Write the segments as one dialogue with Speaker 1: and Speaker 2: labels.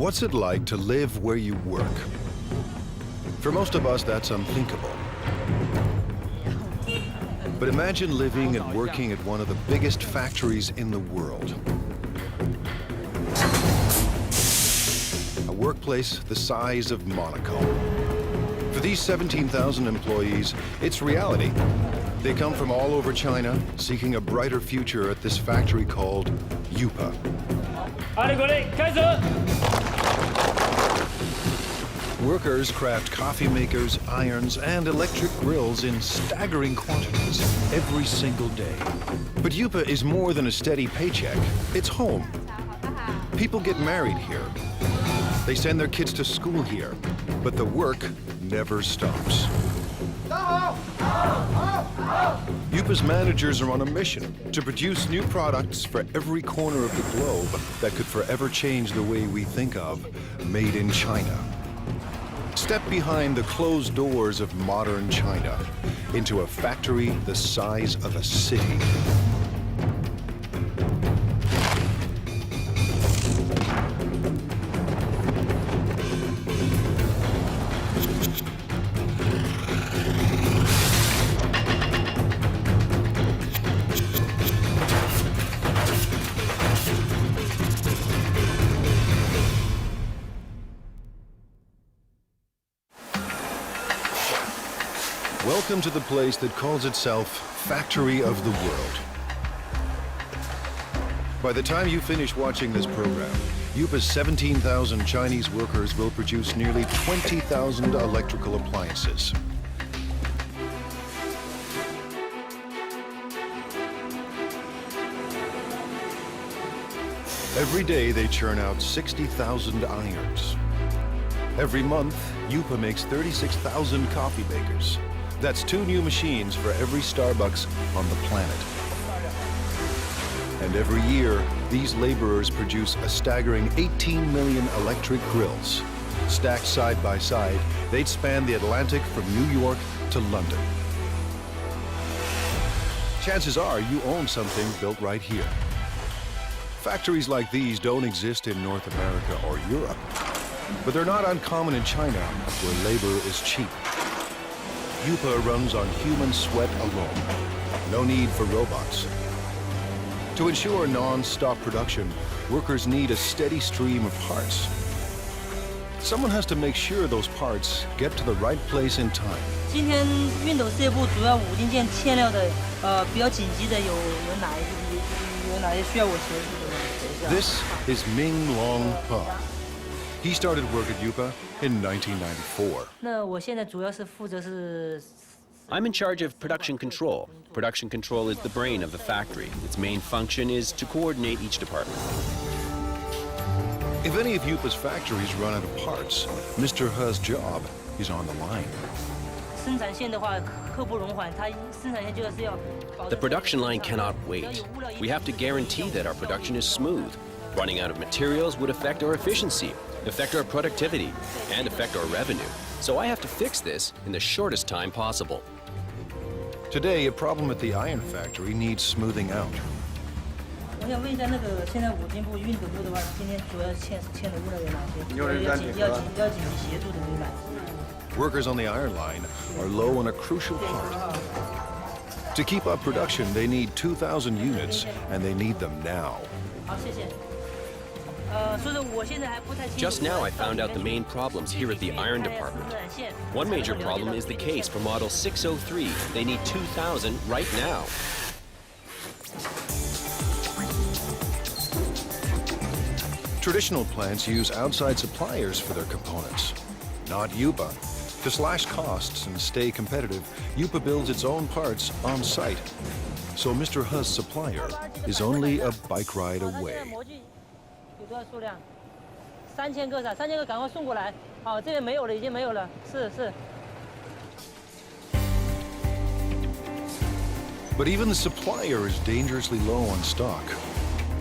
Speaker 1: What's it like to live where you work? For most of us, that's unthinkable. But imagine living and working at one of the biggest factories in the world. A workplace the size of Monaco. For these 17,000 employees, it's reality. They come from all over China, seeking a brighter future at this factory called Yupa. Workers craft coffee makers, irons, and electric grills in staggering quantities every single day. But Yupa is more than a steady paycheck. It's home. People get married here. They send their kids to school here. But the work never stops. Yupa's managers are on a mission to produce new products for every corner of the globe that could forever change the way we think of made in China. Step behind the closed doors of modern China into a factory the size of a city. Welcome to the place that calls itself Factory of the World. By the time you finish watching this program, Yupa's 17,000 Chinese workers will produce nearly 20,000 electrical appliances. Every day they churn out 60,000 irons. Every month, Yupa makes 36,000 coffee makers. That's 2 new machines for every Starbucks on the planet. And every year, these laborers produce a staggering 18 million electric grills. Stacked side by side, they'd span the Atlantic from New York to London. Chances are you own something built right here. Factories like these don't exist in North America or Europe, but they're not uncommon in China, where labor is cheap. Yupa runs on human sweat alone. No need for robots. To ensure non-stop production, workers need a steady stream of parts. Someone has to make sure those parts get to the right place in time.
Speaker 2: 今天熨斗事业部主要5零件欠料的，比较紧急的有哪些需要我协助的？
Speaker 1: This is Ming Long Pa. He started work at Yupa in 1994.
Speaker 2: 那我现在主要是负责是。
Speaker 3: I'm in charge of production control. Production control is the brain of the factory. Its main function is to coordinate each department.
Speaker 1: If any of Yupa's factories run out of parts, Mr. He's job is on the line.
Speaker 2: 生产线的话，刻不容缓，它生产线就是要。
Speaker 3: The production line cannot wait. We have to guarantee that our production is smooth. Running out of materials would affect our efficiency, affect our productivity, and affect our revenue. So I have to fix this in the shortest time possible.
Speaker 1: Today, a problem at the iron factory needs smoothing out.
Speaker 2: 我想问一下，那个现在5金部、熨斗部的话，今天主要欠的物料有哪些？要紧急协助的有哪些？
Speaker 1: Workers on the iron line are low on a crucial part. To keep up production, they need 2,000 units, and they need them now.
Speaker 2: 好，谢谢。
Speaker 3: Just now I found out the main problems here at the iron department. One major problem is the case for model 603. They need 2,000 right now.
Speaker 1: Traditional plants use outside suppliers for their components, not Yupa. To slash costs and stay competitive, Yupa builds its own parts on site. So Mr. He's supplier is only a bike ride away.
Speaker 2: 有多少数量？3000个，3000个，赶快送过来。好，这边没有了，已经没有了。是。
Speaker 1: But even the supplier is dangerously low on stock.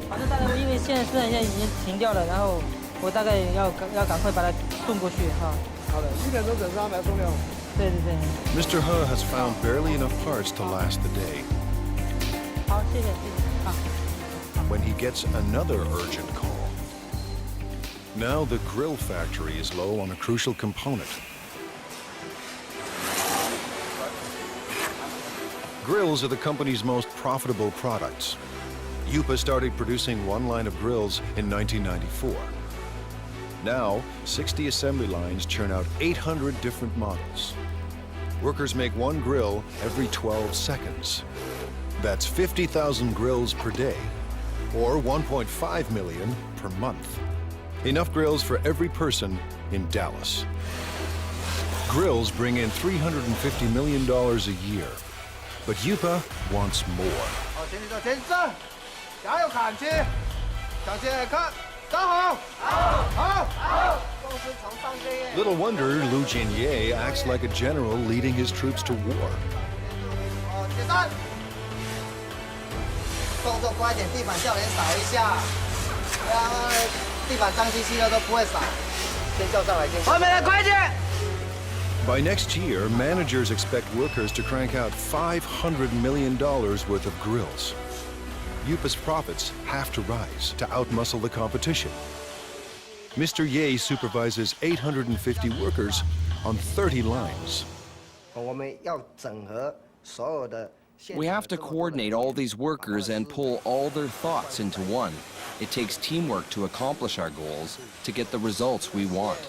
Speaker 2: 反正大概因为现在生产线已经停掉了，然后我大概要赶快把它送过去哈。好的，1点钟整上来送料。对。
Speaker 1: Mr. He has found barely enough parts to last the day.
Speaker 2: 好，谢谢。好。
Speaker 1: When he gets another urgent call. Now the grill factory is low on a crucial component. Grills are the company's most profitable products. Yupa started producing one line of grills in 1994. Now, 60 assembly lines churn out 800 different models. Workers make one grill every 12 seconds. That's 50,000 grills per day, or 1.5 million per month. Enough grills for every person in Dallas. Grills bring in $350 million a year, but Yupa wants more. Little wonder Lu Jinye acts like a general leading his troops to war. By next year, managers expect workers to crank out $500 million worth of grills. Yupa's profits have to rise to outmuscle the competition. Mr. Ye supervises 850 workers on 30 lines.
Speaker 4: We have to coordinate all these workers and pull all their thoughts into one. It takes teamwork to accomplish our goals, to get the results we want.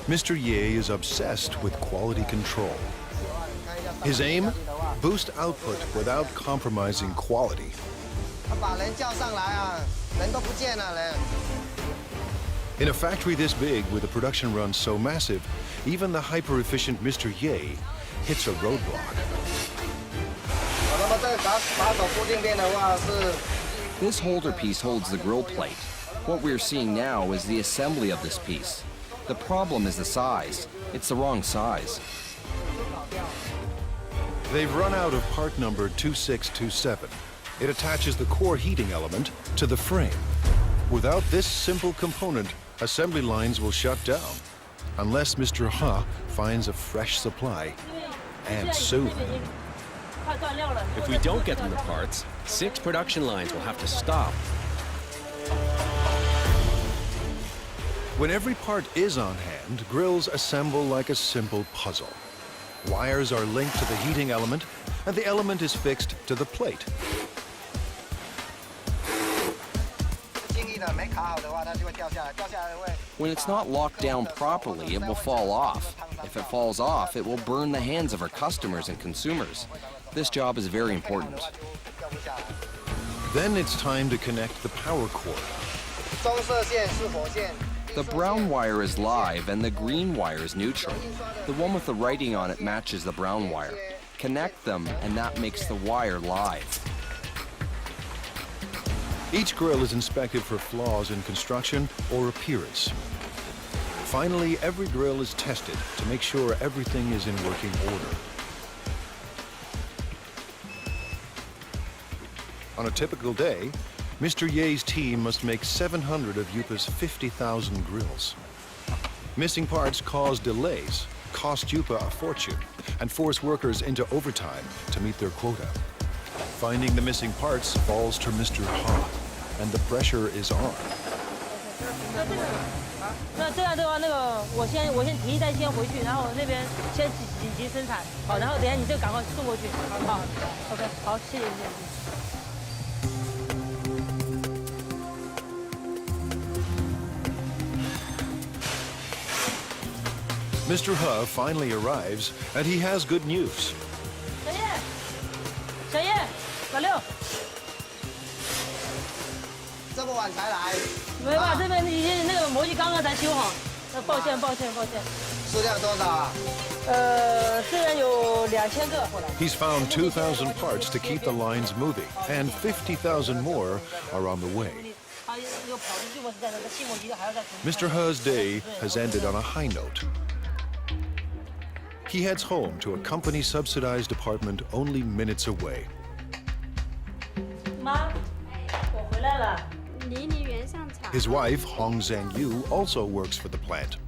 Speaker 1: Mr. Ye is obsessed with quality control. His aim? Boost output without compromising quality. In a factory this big, with a production run so massive, even the hyper-efficient Mr. Ye hits a roadblock.
Speaker 4: This holder piece holds the grill plate. What we're seeing now is the assembly of this piece. The problem is the size. It's the wrong size.
Speaker 1: They've run out of part number 2627. It attaches the core heating element to the frame. Without this simple component, assembly lines will shut down, unless Mr. Ha finds a fresh supply, and soon.
Speaker 3: If we don't get them the parts, 6 production lines will have to stop.
Speaker 1: When every part is on hand, grills assemble like a simple puzzle. Wires are linked to the heating element, and the element is fixed to the plate.
Speaker 4: When it's not locked down properly, it will fall off. If it falls off, it will burn the hands of our customers and consumers. This job is very important.
Speaker 1: Then it's time to connect the power cord.
Speaker 4: The brown wire is live and the green wire is neutral. The one with the writing on it matches the brown wire. Connect them and that makes the wire live.
Speaker 1: Each grill is inspected for flaws in construction or appearance. Finally, every grill is tested to make sure everything is in working order. On a typical day, Mr. Ye's team must make 700 of Yupa's 50,000 grills. Missing parts cause delays, cost Yupa a fortune, and force workers into overtime to meet their quota. Finding the missing parts falls to Mr. Ha, and the pressure is on.
Speaker 2: 那这样的话，我先提一袋先回去，然后那边先紧急生产，好，然后等一下你就赶快送过去，好 ，OK， 好，谢谢。
Speaker 1: Mr. He finally arrives, and he has good news.
Speaker 2: 小叶，老六，
Speaker 5: 这么晚才来？
Speaker 2: 没办法，这边已经那个模具刚刚才修好，抱歉。
Speaker 5: 数量多少啊？
Speaker 2: 虽然有2000个。
Speaker 1: He's found 2,000 parts to keep the lines moving, and 50,000 more are on the way. Mr. He's day has ended on a high note. He heads home to a company-subsidized apartment only minutes away.
Speaker 2: 妈，我回来了。
Speaker 1: His wife, Hong Zhangyu, also works for the plant.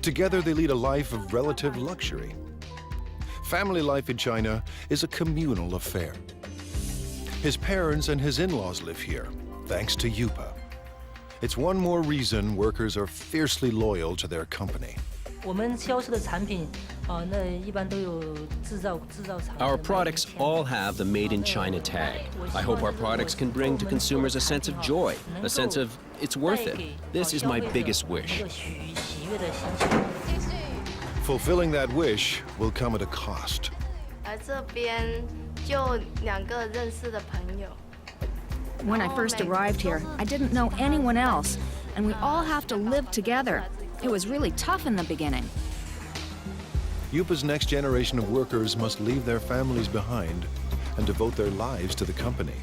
Speaker 1: Together, they lead a life of relative luxury. Family life in China is a communal affair. His parents and his in-laws live here, thanks to Yupa. It's one more reason workers are fiercely loyal to their company.
Speaker 2: 我们销售的产品，那一般都有制造厂。
Speaker 3: Our products all have the Made in China tag. I hope our products can bring to consumers a sense of joy, a sense of it's worth it. This is my biggest wish.
Speaker 1: Fulfilling that wish will come at a cost.
Speaker 6: 来这边就2个认识的朋友。
Speaker 7: When I first arrived here, I didn't know anyone else, and we all have to live together. It was really tough in the beginning.
Speaker 1: Yupa's next generation of workers must leave their families behind and devote their lives to the company.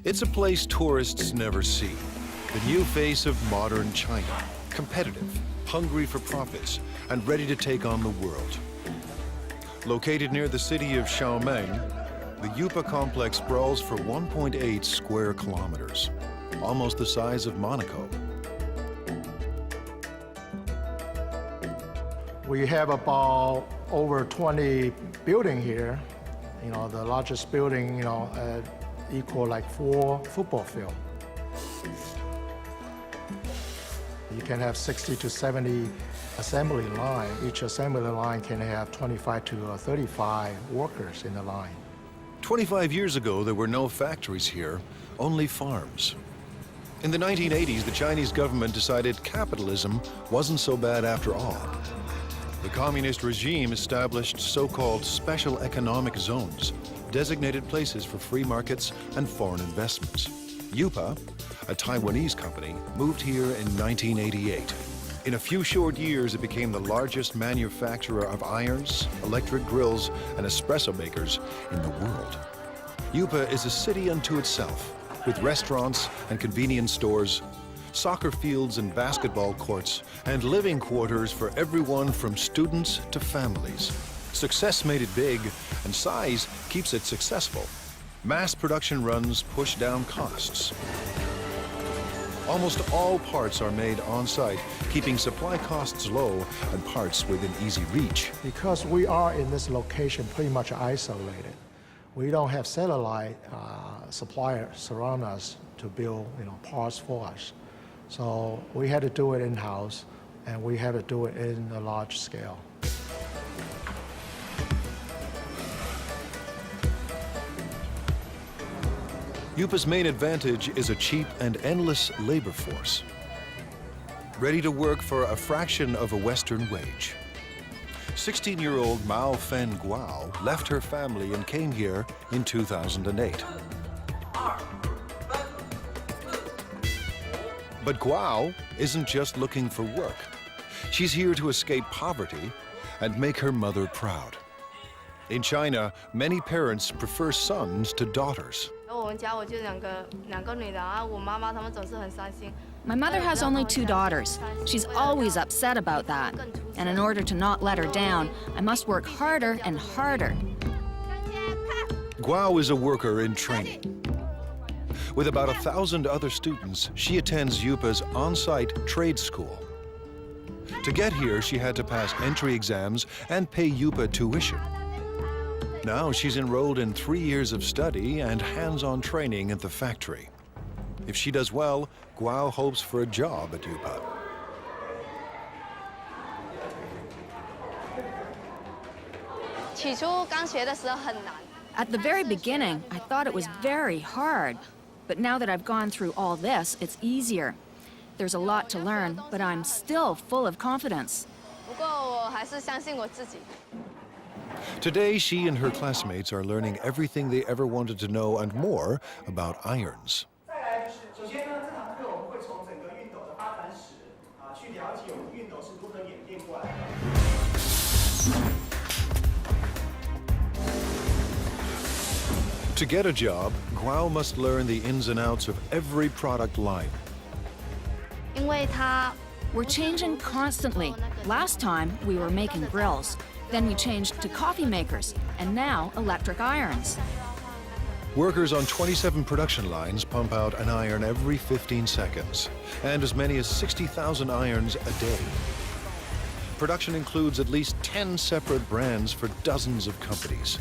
Speaker 1: It's a place tourists never see. The new face of modern China, competitive, hungry for profits, and ready to take on the world. Located near the city of Xiaomeng, the Yupa complex sprawls for 1.8 square kilometers, almost the size of Monaco.
Speaker 8: We have about over 20 buildings here. You know, the largest building, equal like 4 football fields. You can have 60 to 70 assembly line. Each assembly line can have 25 to 35 workers in the line.
Speaker 1: 25 years ago, there were no factories here, only farms. In the 1980s, the Chinese government decided capitalism wasn't so bad after all. The communist regime established so-called special economic zones, designated places for free markets and foreign investments. Yupa, a Taiwanese company, moved here in 1988. In a few short years, it became the largest manufacturer of irons, electric grills, and espresso makers in the world. Yupa is a city unto itself, with restaurants and convenience stores, soccer fields and basketball courts, and living quarters for everyone from students to families. Success made it big, and size keeps it successful. Mass production runs push down costs. Almost all parts are made on-site, keeping supply costs low and parts within easy reach.
Speaker 8: Because we are in this location pretty much isolated, we don't have satellite suppliers surround us to build parts for us. So we had to do it in-house, and we had to do it in a large scale.
Speaker 1: Yupa's main advantage is a cheap and endless labor force, ready to work for a fraction of a Western wage. 16-year-old Mao Fen Guo left her family and came here in 2008. But Guo isn't just looking for work. She's here to escape poverty and make her mother proud. In China, many parents prefer sons to daughters.
Speaker 7: My mother has only 2 daughters. She's always upset about that. And in order to not let her down, I must work harder and harder.
Speaker 1: Guo is a worker in training. With about 1,000 other students, she attends Yupa's on-site trade school. To get here, she had to pass entry exams and pay Yupa tuition. Now she's enrolled in 3 years of study and hands-on training at the factory. If she does well, Guo hopes for a job at Yupa.
Speaker 7: At the very beginning, I thought it was very hard. But now that I've gone through all this, it's easier. There's a lot to learn, but I'm still full of confidence.
Speaker 1: Today, she and her classmates are learning everything they ever wanted to know and more about irons. To get a job, Guo must learn the ins and outs of every product line.
Speaker 6: 因为他
Speaker 7: We're changing constantly. Last time, we were making grills. Then we changed to coffee makers, and now electric irons.
Speaker 1: Workers on 27 production lines pump out an iron every 15 seconds, and as many as 60,000 irons a day. Production includes at least 10 separate brands for dozens of companies.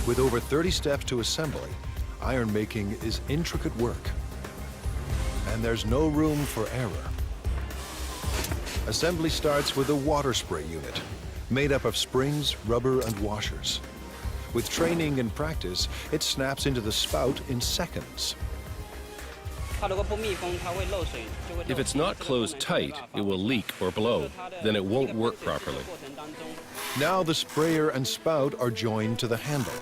Speaker 1: With over 30 steps to assembly, iron making is intricate work. And there's no room for error. Assembly starts with a water spray unit, made up of springs, rubber, and washers. With training and practice, it snaps into the spout in seconds.
Speaker 3: If it's not closed tight, it will leak or blow. Then it won't work properly.
Speaker 1: Now the sprayer and spout are joined to the handle.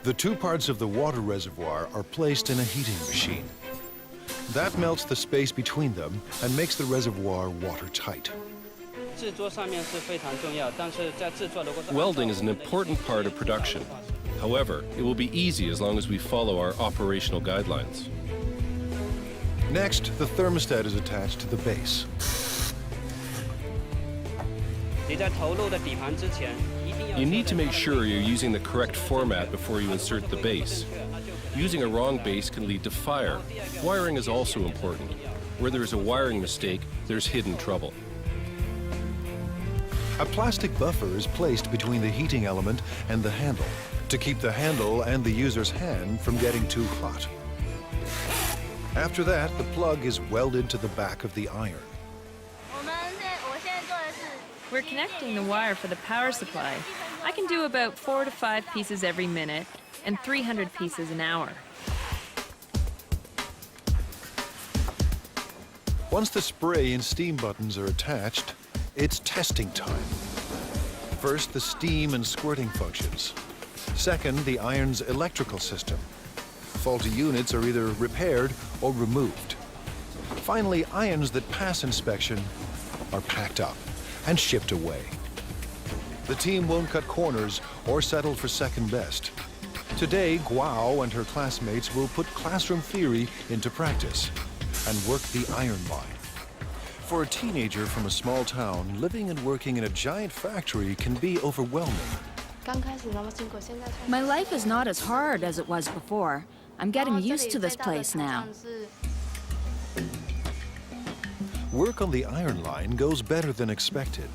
Speaker 1: The two parts of the water reservoir are placed in a heating machine. That melts the space between them and makes the reservoir watertight.
Speaker 3: Welding is an important part of production. However, it will be easy as long as we follow our operational guidelines.
Speaker 1: Next, the thermostat is attached to the base.
Speaker 3: You need to make sure you're using the correct format before you insert the base. Using a wrong base can lead to fire. Wiring is also important. Where there is a wiring mistake, there's hidden trouble.
Speaker 1: A plastic buffer is placed between the heating element and the handle to keep the handle and the user's hand from getting too hot. After that, the plug is welded to the back of the iron.
Speaker 9: We're connecting the wire for the power supply. I can do about 4 to 5 pieces every minute and 300 pieces an hour.
Speaker 1: Once the spray and steam buttons are attached, it's testing time. First, the steam and squirting functions. Second, the iron's electrical system. Faulty units are either repaired or removed. Finally, irons that pass inspection are packed up and shipped away. The team won't cut corners or settle for second best. Today, Guo and her classmates will put classroom theory into practice and work the iron line. For a teenager from a small town, living and working in a giant factory can be overwhelming.
Speaker 7: My life is not as hard as it was before. I'm getting used to this place now.
Speaker 1: Work on the iron line goes better than expected.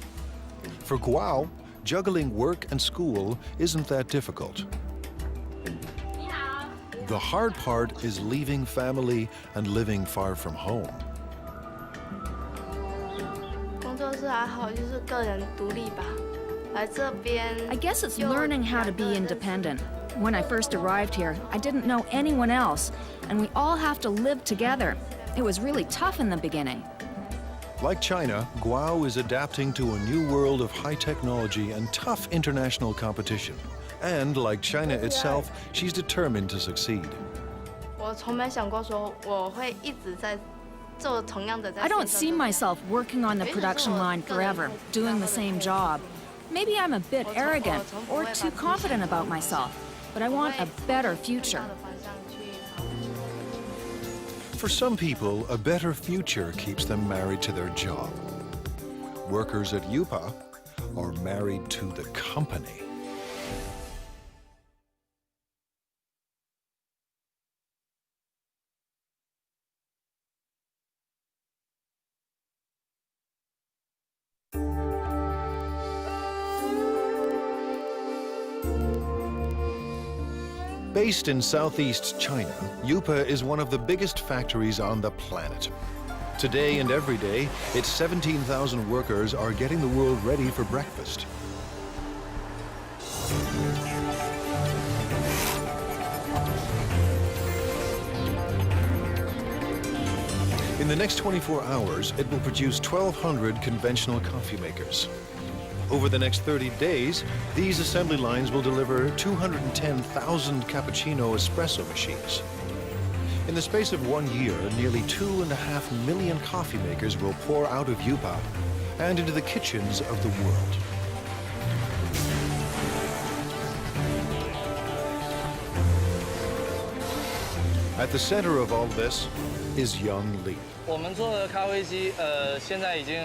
Speaker 1: For Guo, juggling work and school isn't that difficult. The hard part is leaving family and living far from home.
Speaker 7: I guess it's learning how to be independent. When I first arrived here, I didn't know anyone else, and we all have to live together. It was really tough in the beginning.
Speaker 1: Like China, Guo is adapting to a new world of high technology and tough international competition. And like China itself, she's determined to succeed.
Speaker 7: I don't see myself working on the production line forever, doing the same job. Maybe I'm a bit arrogant or too confident about myself, but I want a better future.
Speaker 1: For some people, a better future keeps them married to their job. Workers at Yupa are married to the company. Based in southeast China, Yupa is one of the biggest factories on the planet. Today and every day, its 17,000 workers are getting the world ready for breakfast. In the next 24 hours, it will produce 1,200 conventional coffee makers. Over the next 30 days, these assembly lines will deliver 210,000 cappuccino espresso machines. In the space of 1 year, nearly 2.5 million coffee makers will pour out of Yupa and into the kitchens of the world. At the center of all this is young Lee.
Speaker 2: 我们做的咖啡机，现在已经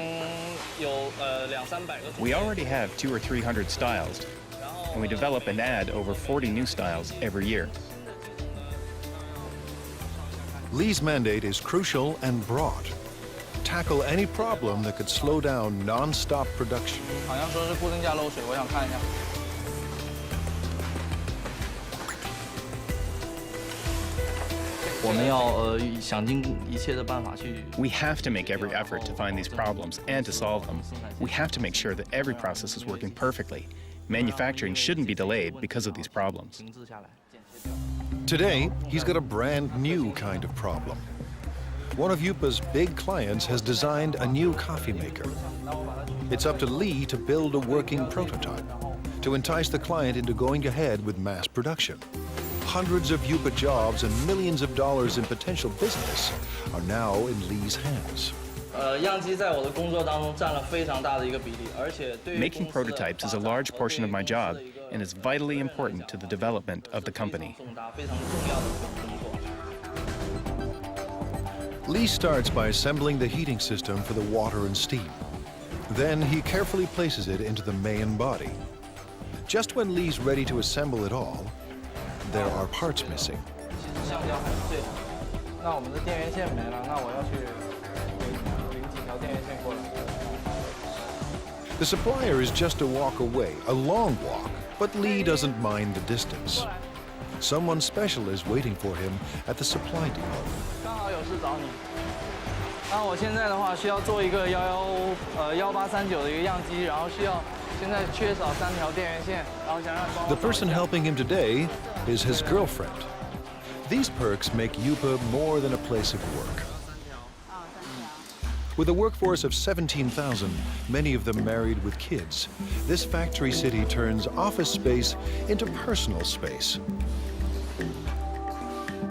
Speaker 2: 有200-300个。
Speaker 10: We already have 200 or 300 styles, and we develop and add over 40 new styles every year.
Speaker 1: Lee's mandate is crucial and broad. Tackle any problem that could slow down non-stop production.
Speaker 2: 好像说是固定架漏水，我想看一下。
Speaker 10: We have to make every effort to find these problems and to solve them. We have to make sure that every process is working perfectly. Manufacturing shouldn't be delayed because of these problems.
Speaker 1: Today, he's got a brand new kind of problem. One of Yupa's big clients has designed a new coffee maker. It's up to Lee to build a working prototype to entice the client into going ahead with mass production. Hundreds of Yupa jobs and millions of dollars in potential business are now in Lee's hands.
Speaker 10: Making prototypes is a large portion of my job and is vitally important to the development of the company.
Speaker 1: Lee starts by assembling the heating system for the water and steam. Then he carefully places it into the main body. Just when Lee's ready to assemble it all, there are parts missing. The supplier is just a walk away, a long walk, but Lee doesn't mind the distance. Someone special is waiting for him at the supply depot.
Speaker 2: 那我现在的话需要做一个1839的一个样机，然后需要现在缺少3条电源线，然后想让帮我。
Speaker 1: The person helping him today is his girlfriend. These perks make Yupa more than a place of work. With a workforce of 17,000, many of them married with kids, this factory city turns office space into personal space.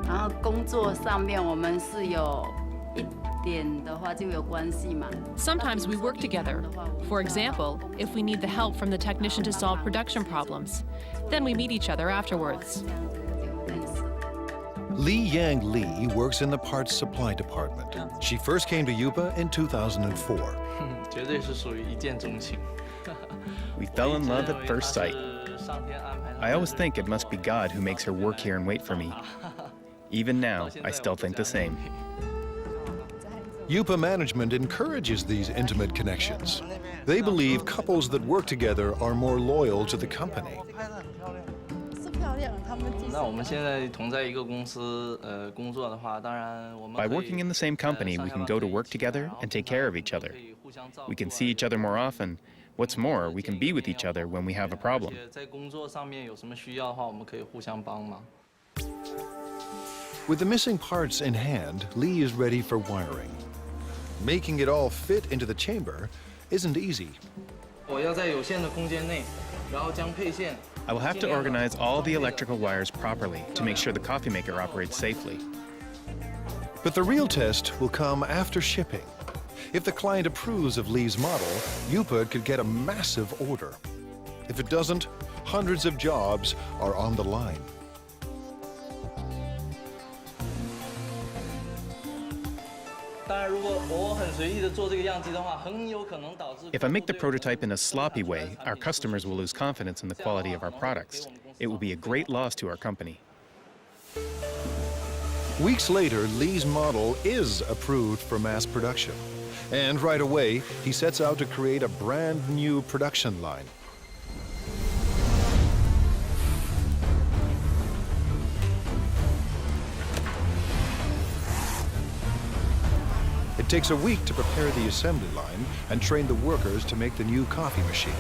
Speaker 11: 然后工作上面我们是有一点的话就有关系嘛。
Speaker 9: Sometimes we work together. For example, if we need the help from the technician to solve production problems, then we meet each other afterwards.
Speaker 1: Li Yang Lee works in the parts supply department. She first came to Yupa in 2004.
Speaker 2: 绝对是属于一见钟情。
Speaker 10: We fell in love at first sight. I always think it must be God who makes her work here and wait for me. Even now, I still think the same.
Speaker 1: Yupa management encourages these intimate connections. They believe couples that work together are more loyal to the company.
Speaker 2: 那我们现在同在一个公司工作的话，当然我们
Speaker 10: By working in the same company, we can go to work together and take care of each other. We can see each other more often. What's more, we can be with each other when we have a problem.
Speaker 2: 在工作上面有什么需要的话，我们可以互相帮忙。
Speaker 1: With the missing parts in hand, Lee is ready for wiring. Making it all fit into the chamber isn't easy.
Speaker 2: 我要在有限的空间内，然后将配线。
Speaker 10: I will have to organize all the electrical wires properly to make sure the coffee maker operates safely.
Speaker 1: But the real test will come after shipping. If the client approves of Lee's model, Yupa could get a massive order. If it doesn't, hundreds of jobs are on the line.
Speaker 10: If I make the prototype in a sloppy way, our customers will lose confidence in the quality of our products. It will be a great loss to our company.
Speaker 1: Weeks later, Lee's model is approved for mass production. And right away, he sets out to create a brand new production line. It takes a week to prepare the assembly line and train the workers to make the new coffee machine.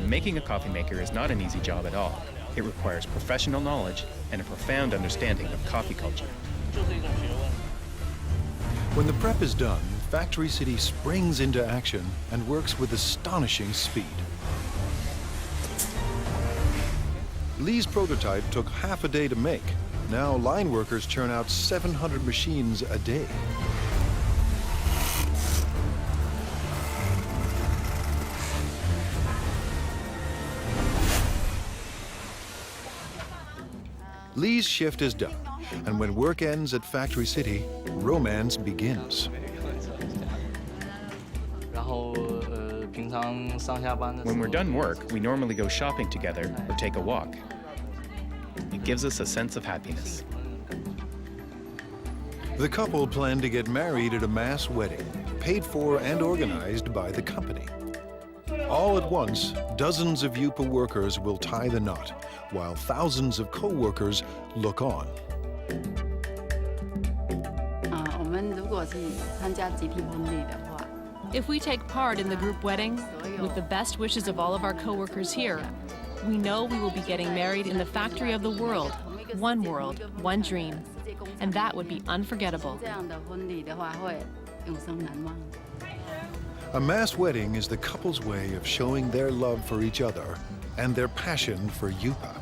Speaker 10: Making a coffee maker is not an easy job at all. It requires professional knowledge and a profound understanding of coffee culture.
Speaker 1: When the prep is done, Factory City springs into action and works with astonishing speed. Lee's prototype took half a day to make. Now line workers churn out 700 machines a day. Lee's shift is done, and when work ends at Factory City, romance begins.
Speaker 10: When we're done work, we normally go shopping together or take a walk. It gives us a sense of happiness.
Speaker 1: The couple plan to get married at a mass wedding, paid for and organized by the company. All at once, dozens of Yupa workers will tie the knot, while thousands of co-workers look on.
Speaker 12: If we take part in the group wedding, with the best wishes of all of our co-workers here, we know we will be getting married in the factory of the world, one dream. And that would be unforgettable.
Speaker 1: A mass wedding is the couple's way of showing their love for each other and their passion for Yupa.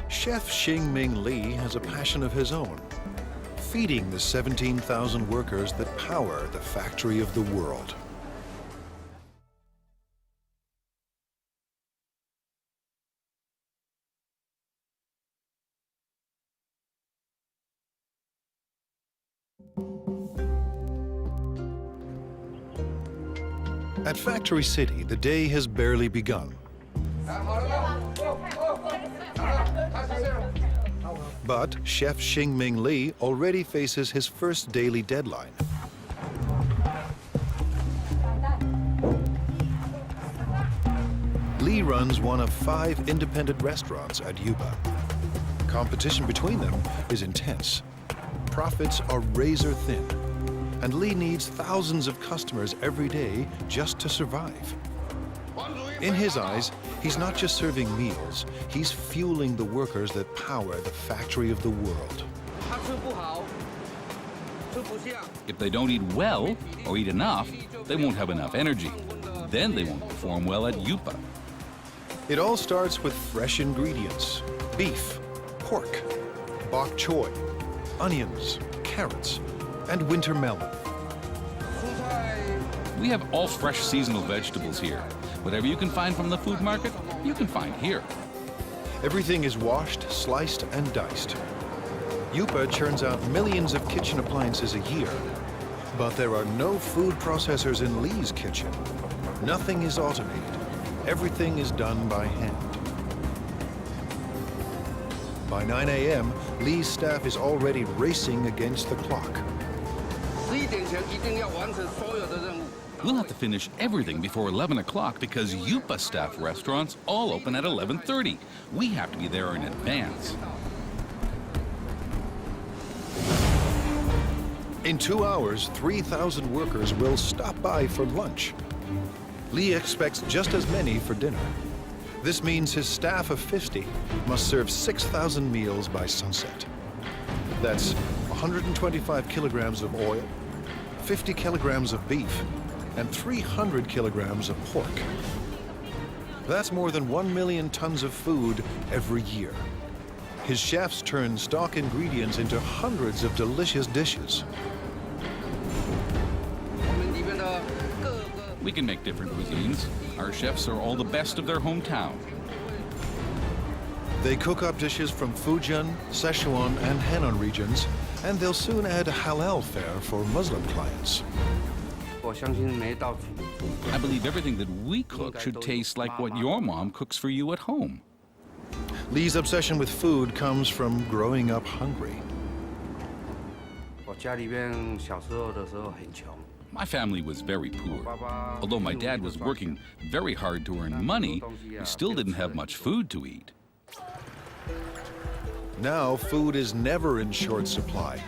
Speaker 1: Chef Xingming Li has a passion of his own, feeding the 17,000 workers that power the factory of the world. At Factory City, the day has barely begun. But Chef Xingming Li already faces his first daily deadline. Li runs one of 5 independent restaurants at Yupa. Competition between them is intense. Profits are razor thin, and Li needs thousands of customers every day just to survive. In his eyes, he's not just serving meals, he's fueling the workers that power the factory of the world.
Speaker 13: If they don't eat well or eat enough, they won't have enough energy. Then they won't perform well at Yupa.
Speaker 1: It all starts with fresh ingredients: beef, pork, bok choy, onions, carrots, and winter melon.
Speaker 13: We have all fresh seasonal vegetables here. Whatever you can find from the food market, you can find here.
Speaker 1: Everything is washed, sliced, and diced. Yupa churns out millions of kitchen appliances a year, but there are no food processors in Li's kitchen. Nothing is automated. Everything is done by hand. By 9 a.m., Li's staff is already racing against the clock.
Speaker 13: We'll have to finish everything before 11 o'clock because Yupa staff restaurants all open at 11:30. We have to be there in advance.
Speaker 1: In 2 hours, 3,000 workers will stop by for lunch. Li expects just as many for dinner. This means his staff of 50 must serve 6,000 meals by sunset. That's 125 kilograms of oil, 50 kilograms of beef, and 300 kilograms of pork. That's more than 1 million tons of food every year. His chefs turn stock ingredients into hundreds of delicious dishes.
Speaker 13: We can make different cuisines. Our chefs are all the best of their hometown.
Speaker 1: They cook up dishes from Fujian, Sichuan, and Henan regions, and they'll soon add halal fare for Muslim clients.
Speaker 13: I believe everything that we cook should taste like what your mom cooks for you at home.
Speaker 1: Li's obsession with food comes from growing up hungry.
Speaker 13: My family was very poor. Although my dad was working very hard to earn money, we still didn't have much food to eat.
Speaker 1: Now food is never in short supply,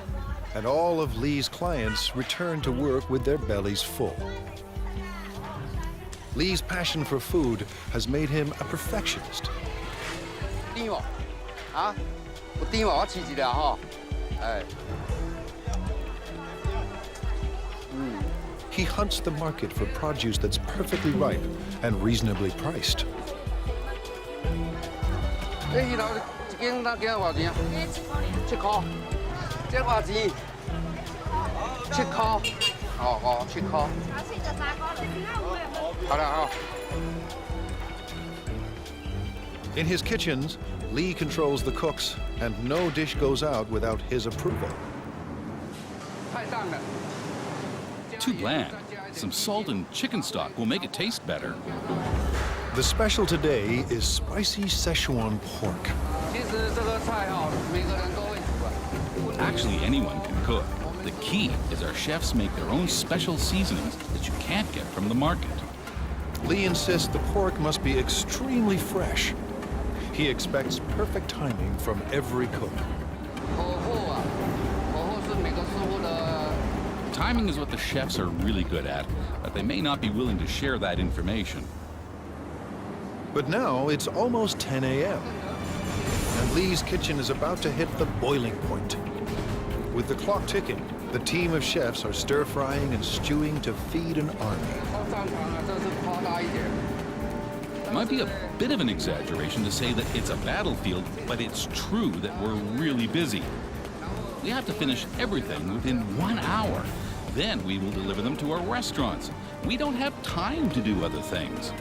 Speaker 1: and all of Li's clients return to work with their bellies full. Li's passion for food has made him a perfectionist. He hunts the market for produce that's perfectly ripe and reasonably priced. In his kitchens, Lee controls the cooks, and no dish goes out without his approval.
Speaker 13: Too bland. Some salt and chicken stock will make it taste better.
Speaker 1: The special today is spicy Szechuan pork.
Speaker 13: Actually, anyone can cook. The key is our chefs make their own special seasonings that you can't get from the market.
Speaker 1: Lee insists the pork must be extremely fresh. He expects perfect timing from every cook.
Speaker 13: Timing is what the chefs are really good at, but they may not be willing to share that information.
Speaker 1: But now it's almost 10 a.m. and Lee's kitchen is about to hit the boiling point. With the clock ticking, the team of chefs are stir-frying and stewing to feed an army.
Speaker 13: It might be a bit of an exaggeration to say that it's a battlefield, but it's true that we're really busy. We have to finish everything within 1 hour. Then we will deliver them to our restaurants. We don't have time to do other things.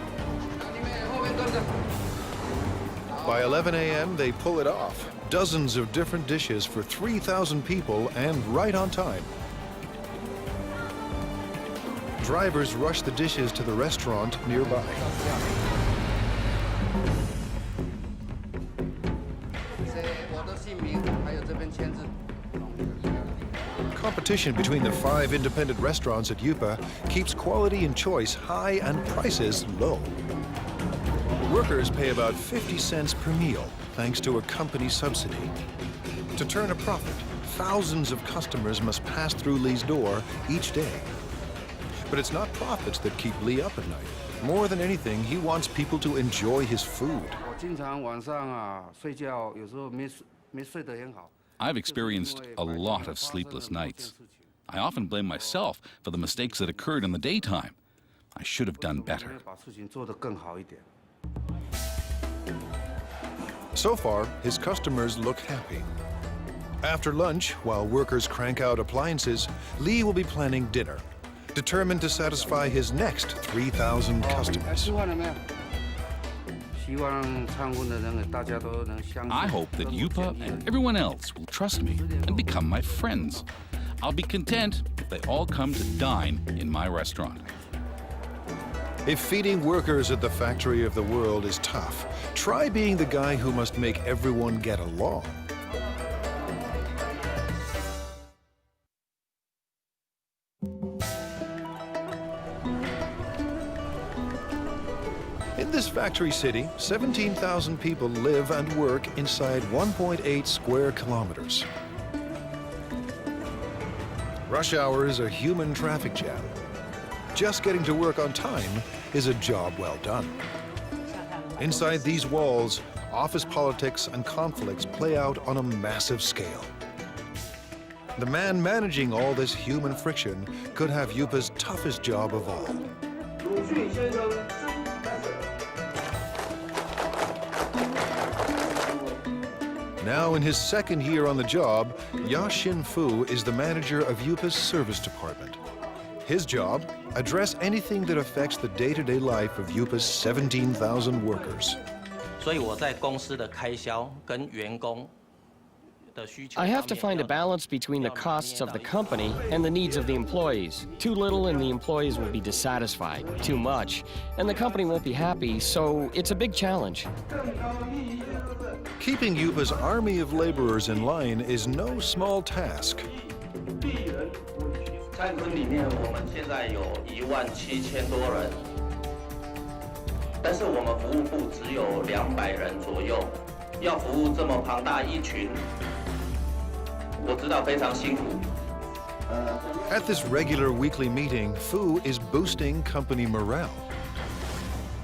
Speaker 1: By 11 a.m., they pull it off. Dozens of different dishes for 3,000 people and right on time. Drivers rush the dishes to the restaurant nearby. Competition between the 5 independent restaurants at Yupa keeps quality and choice high and prices low. Workers pay about 50 cents per meal, thanks to a company subsidy. To turn a profit, thousands of customers must pass through Lee's door each day. But it's not profits that keep Lee up at night. More than anything, he wants people to enjoy his food.
Speaker 13: I've experienced a lot of sleepless nights. I often blame myself for the mistakes that occurred in the daytime. I should have done better.
Speaker 1: So far, his customers look happy. After lunch, while workers crank out appliances, Lee will be planning dinner, determined to satisfy his next 3,000 customers.
Speaker 13: I hope that Yupa and everyone else will trust me and become my friends. I'll be content if they all come to dine in my restaurant.
Speaker 1: If feeding workers at the factory of the world is tough, try being the guy who must make everyone get along. In this factory city, 17,000 people live and work inside 1.8 square kilometers. Rush hour is a human traffic jam. Just getting to work on time is a job well done. Inside these walls, office politics and conflicts play out on a massive scale. The man managing all this human friction could have Yupa's toughest job of all. Now in his second year on the job, Ya-Shin Fu is the manager of Yupa's service department. His job, address anything that affects the day-to-day life of Yupa's 17,000 workers.
Speaker 14: I have to find a balance between the costs of the company and the needs of the employees. Too little and the employees will be dissatisfied. Too much and the company won't be happy, so it's a big challenge.
Speaker 1: Keeping Yupa's army of laborers in line is no small task.
Speaker 15: 蔡坤里面，我们现在有17000多人，但是我们服务部只有200人左右，要服务这么庞大一群，我知道非常辛苦。
Speaker 1: At this regular weekly meeting, Fu is boosting company morale.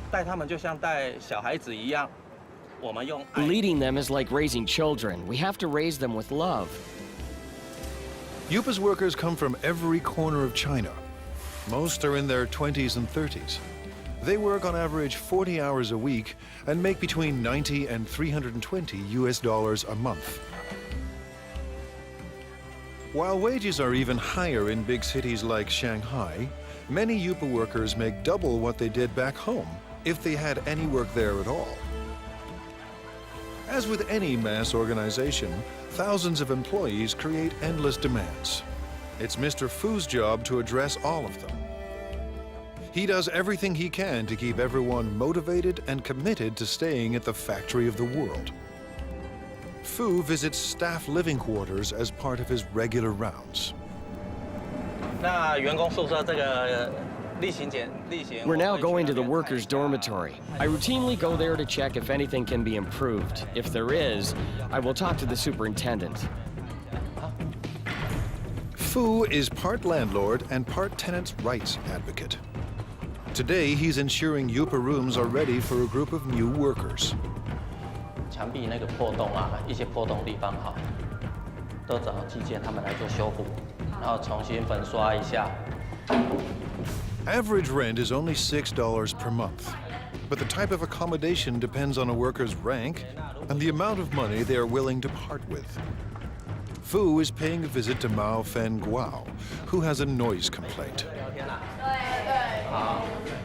Speaker 15: 带他们就像带小孩子一样，我们用爱。
Speaker 14: Leading them is like raising children. We have to raise them with love.
Speaker 1: Yupa's workers come from every corner of China. Most are in their 20s and 30s. They work on average 40 hours a week and make between $90 and $320 US a month. While wages are even higher in big cities like Shanghai, many Yupa workers make double what they did back home if they had any work there at all. As with any mass organization, thousands of employees create endless demands. It's Mr. Fu's job to address all of them. He does everything he can to keep everyone motivated and committed to staying at the factory of the world. Fu visits staff living quarters as part of his regular rounds.
Speaker 14: We're now going to the workers' dormitory. I routinely go there to check if anything can be improved. If there is, I will talk to the superintendent.
Speaker 1: Fu is part landlord and part tenants' rights advocate. Today, he's ensuring Yupa rooms are ready for a group of new workers.
Speaker 15: 墙壁那个破洞啊，一些破洞地方哈，都找技建他们来做修补，然后重新粉刷一下。
Speaker 1: Average rent is only $6 per month, but the type of accommodation depends on a worker's rank and the amount of money they are willing to part with. Fu is paying a visit to Mao Fen Guao, who has a noise complaint.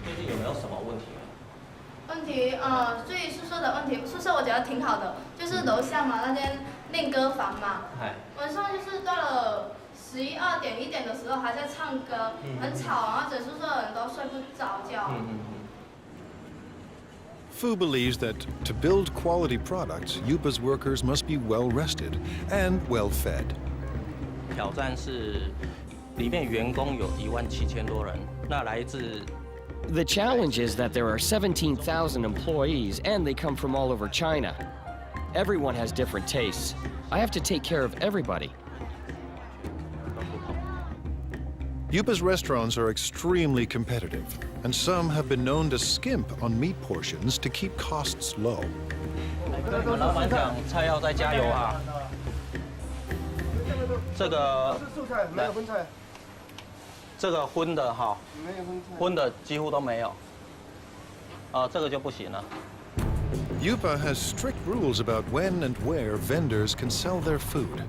Speaker 15: 最近有没有什么问题？
Speaker 6: 问题，所以宿舍的问题，宿舍我觉得挺好的，就是楼下嘛那间练歌房嘛，晚上就是到了11、2点、1点的时候还在唱歌，很吵，然后整宿舍的人都睡不着觉。
Speaker 1: Fu believes that to build quality products, Yupa's workers must be well rested and well fed.
Speaker 15: 挑战是里面员工有17000多人，那来自
Speaker 14: The challenge is that there are 17,000 employees and they come from all over China. Everyone has different tastes. I have to take care of everybody.
Speaker 1: Yupa's restaurants are extremely competitive, and some have been known to skimp on meat portions to keep costs low.
Speaker 15: 老板讲菜要再加油啊！这个
Speaker 5: 没有荤菜。
Speaker 15: 这个荤的哈，荤的几乎都没有。这个就不行了。
Speaker 1: Yupa has strict rules about when and where vendors can sell their food.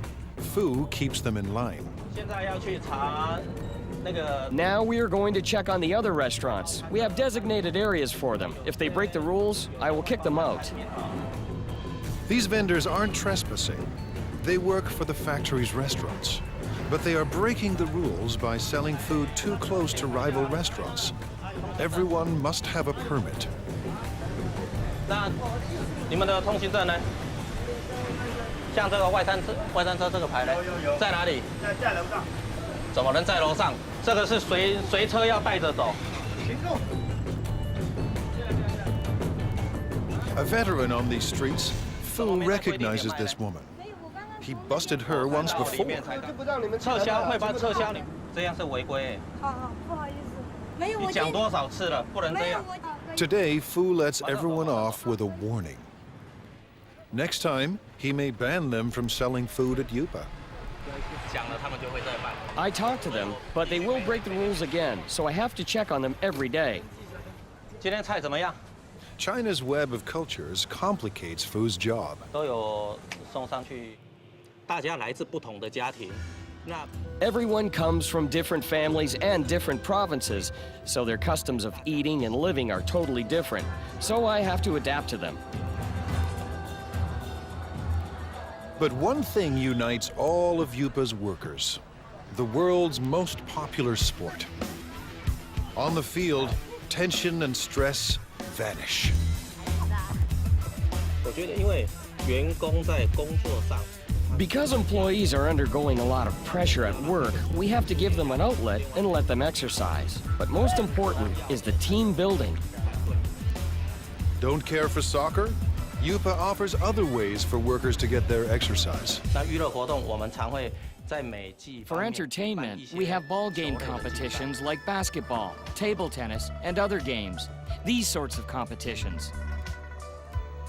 Speaker 1: Fu keeps them in line.
Speaker 15: 现在要去查那个。
Speaker 14: Now we are going to check on the other restaurants. We have designated areas for them. If they break the rules, I will kick them out.
Speaker 1: These vendors aren't trespassing. They work for the factory's restaurants. But they are breaking the rules by selling food too close to rival restaurants. Everyone must have a permit.
Speaker 15: 那你们的通行证呢？像这个外餐车这个牌呢，在哪里？在楼上。怎么能在楼上？这个是随车要带着走。行动。
Speaker 1: A veteran on these streets, Fu recognizes this woman. He busted her once before.
Speaker 15: 撤销会把撤销你，这样是违规。
Speaker 6: 不好意思，没有。
Speaker 15: 你讲多少次了，不能这样。
Speaker 1: Today, Fu lets everyone off with a warning. Next time, he may ban them from selling food at Yupa.
Speaker 15: 讲了他们就会再办。
Speaker 14: I talk to them, but they will break the rules again, so I have to check on them every day.
Speaker 15: 今天菜怎么样？
Speaker 1: China's web of cultures complicates Fu's job.
Speaker 15: 都有送上去。 大家来自不同的家庭，那
Speaker 14: Everyone comes from different families and different provinces, so their customs of eating and living are totally different. So I have to adapt to them.
Speaker 1: But one thing unites all of Yupa's workers: the world's most popular sport. On the field, tension and stress vanish.
Speaker 15: 我觉得，因为员工在工作上。
Speaker 14: Because employees are undergoing a lot of pressure at work, we have to give them an outlet and let them exercise. But most important is the team building.
Speaker 1: Don't care for soccer? Yupa offers other ways for workers to get their exercise.
Speaker 15: 那娱乐活动我们常会在每季
Speaker 16: For entertainment, we have ball game competitions like basketball, table tennis, and other games. These sorts of competitions.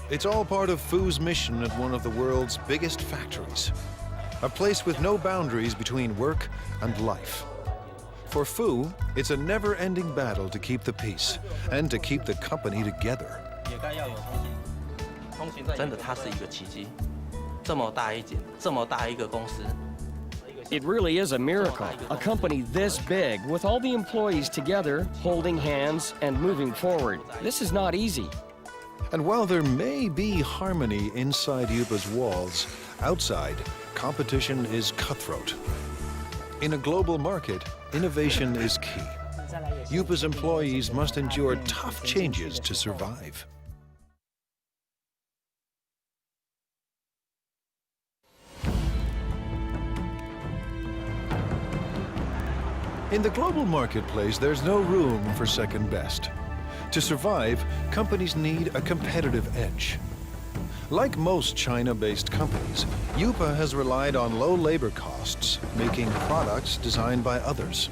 Speaker 1: It's all part of Fu's mission at one of the world's biggest factories, a place with no boundaries between work and life. For Fu, it's a never-ending battle to keep the peace and to keep the company together.
Speaker 15: 也该要有通行证。真的，它是一个奇迹，这么大一个公司。
Speaker 14: It really is a miracle. A company this big, with all the employees together, holding hands and moving forward. This is not easy.
Speaker 1: And while there may be harmony inside Yupa's walls, outside, competition is cutthroat. In a global market, innovation is key. Yupa's employees must endure tough changes to survive. In the global marketplace, there's no room for second best. To survive, companies need a competitive edge. Like most China-based companies, Yupa has relied on low labor costs, making products designed by others.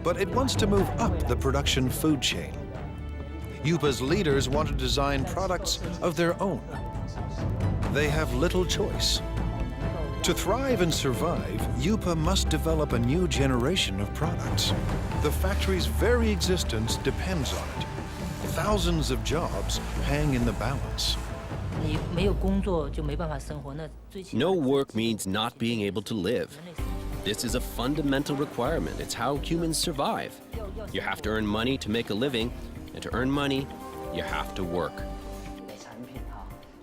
Speaker 1: But it wants to move up the production food chain. Yupa's leaders want to design products of their own. They have little choice. To thrive and survive, Yupa must develop a new generation of products. The factory's very existence depends on it. Thousands of jobs hang in the balance.
Speaker 3: No work means not being able to live. This is a fundamental requirement. It's how humans survive. You have to earn money to make a living, and to earn money, you have to work.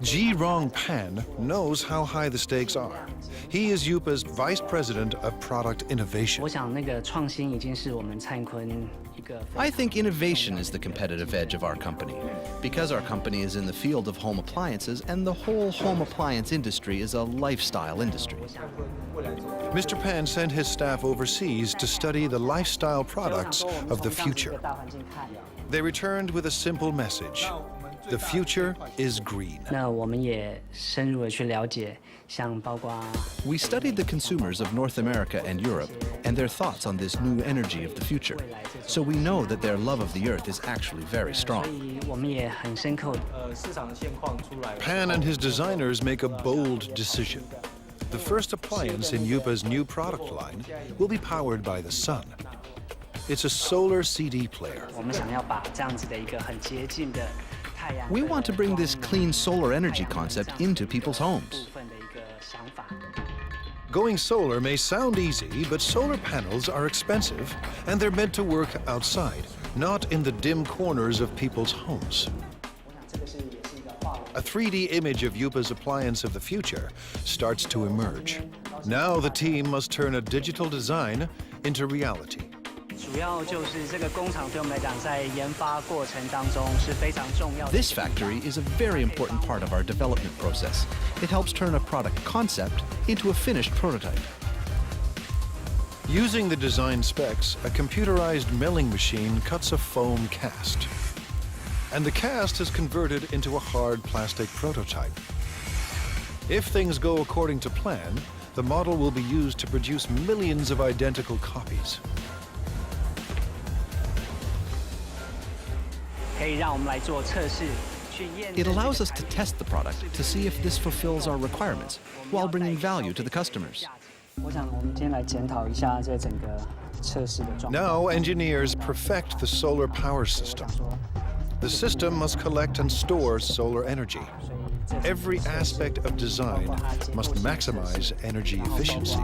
Speaker 1: Ji Rongpan knows how high the stakes are. He is Yupa's Vice President of Product Innovation.
Speaker 17: I think innovation is the competitive edge of our company, because our company is in the field of home appliances, and the whole home appliance industry is a lifestyle industry.
Speaker 1: Mr. Pan sent his staff overseas to study the lifestyle products of the future. They returned with a simple message. The future is green.
Speaker 17: We studied the consumers of North America and Europe and their thoughts on this new energy of the future. So we know that their love of the earth is actually very strong.
Speaker 1: Pan and his designers make a bold decision. The first appliance in Yupa's new product line will be powered by the sun. It's a solar CD player.
Speaker 17: We want to bring this clean solar energy concept into people's homes.
Speaker 1: Going solar may sound easy, but solar panels are expensive, and they're meant to work outside, not in the dim corners of people's homes. A 3D image of Yupa's appliance of the future starts to emerge. Now the team must turn a digital design into reality.
Speaker 17: This factory is a very important part of our development process. It helps turn a product concept into a finished prototype.
Speaker 1: Using the design specs, a computerized milling machine cuts a foam cast. And the cast is converted into a hard plastic prototype. If things go according to plan, the model will be used to produce millions of identical copies.
Speaker 17: It allows us to test the product to see if this fulfills our requirements while bringing value to the customers.
Speaker 1: Now engineers perfect the solar power system. The system must collect and store solar energy. Every aspect of design must maximize energy efficiency.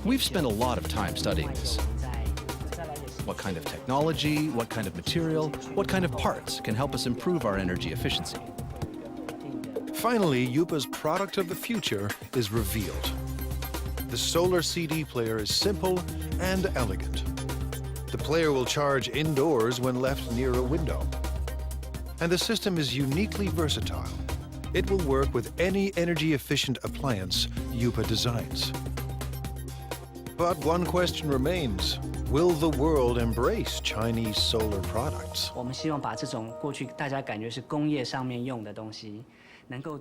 Speaker 17: We've spent a lot of time studying this. What kind of technology, what kind of material, what kind of parts can help us improve our energy efficiency?
Speaker 1: Finally, Yupa's product of the future is revealed. The solar CD player is simple and elegant. The player will charge indoors when left near a window. And the system is uniquely versatile. It will work with any energy-efficient appliance Yupa designs. But one question remains. Will the world embrace Chinese solar products?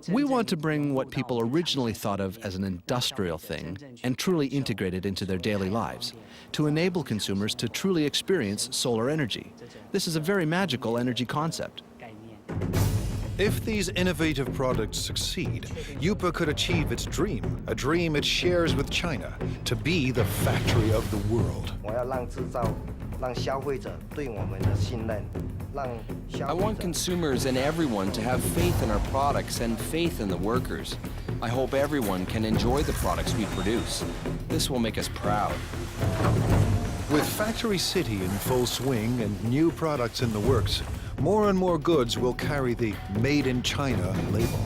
Speaker 17: We want to bring what people originally thought of as an industrial thing and truly integrate it into their daily lives, to enable consumers to truly experience solar energy. This is a very magical energy concept.
Speaker 1: If these innovative products succeed, Yupa could achieve its dream, a dream it shares with China, to be the factory of the world.
Speaker 4: I want consumers and everyone to have faith in our products and faith in the workers. I hope everyone can enjoy the products we produce. This will make us proud.
Speaker 1: With Factory City in full swing and new products in the works, more and more goods will carry the Made in China label.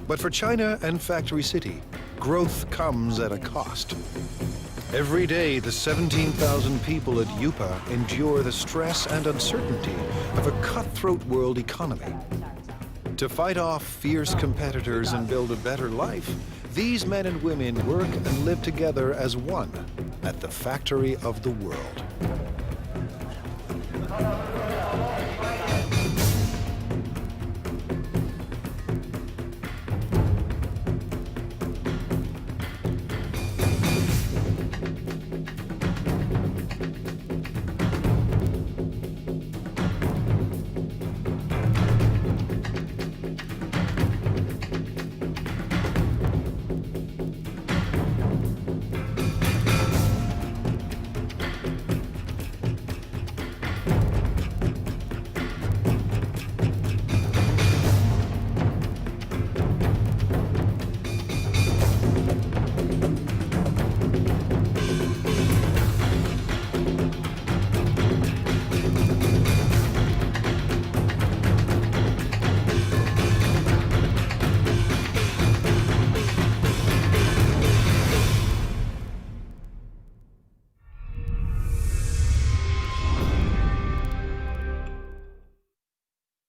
Speaker 1: But for China and Factory City, growth comes at a cost. Every day, the 17,000 people at Yupa endure the stress and uncertainty of a cutthroat world economy. To fight off fierce competitors and build a better life, these men and women work and live together as one at the factory of the world.